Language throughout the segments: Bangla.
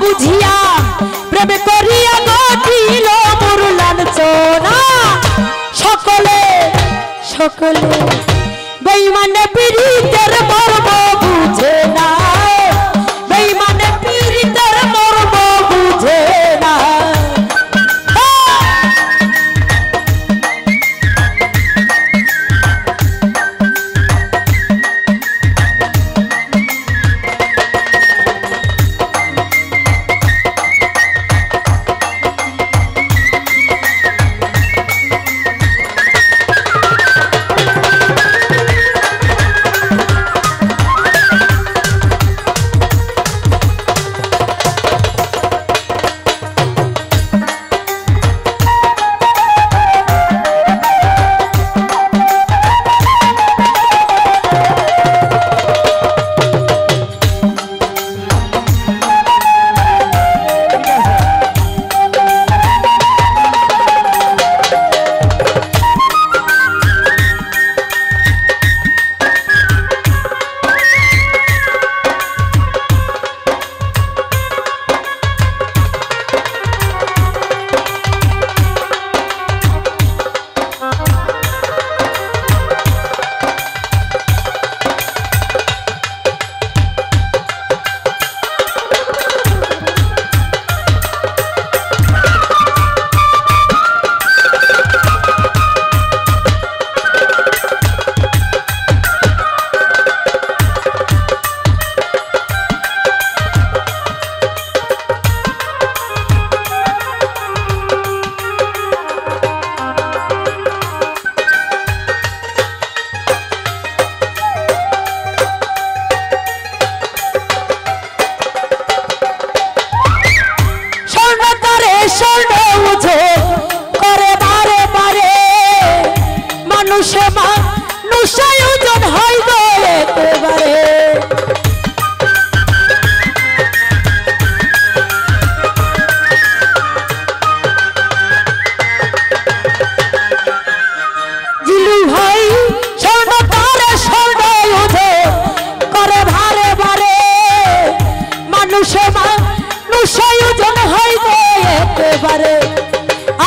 বুঝিয়া প্রেমে করিয়া গঠিল মুরলান সোনা সকলে সকলে বেঈমানে পীড়িতের মর্ম বুঝে না বেঈমানে পীড়িতের মর্ম বুঝে না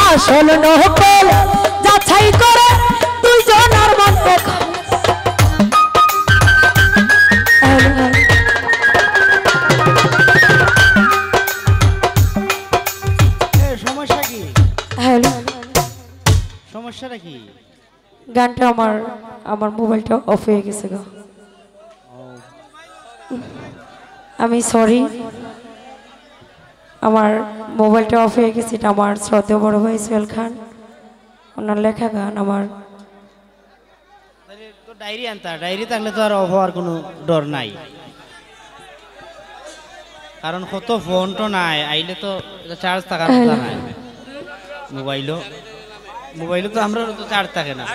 আসল নহবল যাচাই করে দুইজনের মন এক সমস্যা কি হ্যালো সমস্যাটা কি গানটা আমার মোবাইলটা অফ হয়ে গেছে গো আমি সরি আমার মোবাইলটা অফ হয়ে গেছে এটা আমার শ্রদ্ধেয় বড় ভাই সোহেল খান ওনার লেখা গান আমার তো ডায়েরি আনতা ডায়েরি থাকলে তো আর অফ হওয়ার কোনো ডর নাই কারণ কত ফোন তো নাই আইলে তো চার্জ থাকার কথা নাই মোবাইলও তো আমরা তো চার্জ থাকে না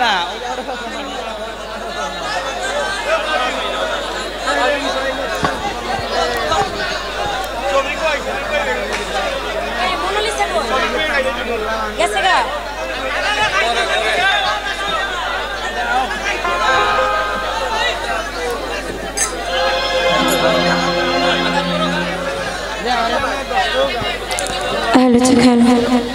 না हेलो चल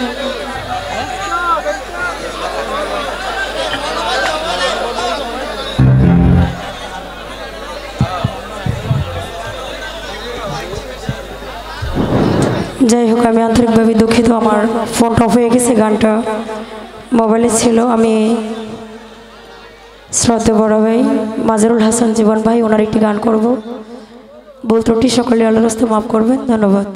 যাই হোক আমি আন্তরিকভাবে দুঃখিত আমার ফোন অফ হয়ে গেছে গানটা মোবাইলে ছিল আমি শ্রদ্ধেয় বড় ভাই মাজহারুল হাসান জীবন ভাই ওনার একটি গান করব ভুল ত্রুটি সকলে আল্লাহর রাস্তায় মাফ করবেন ধন্যবাদ।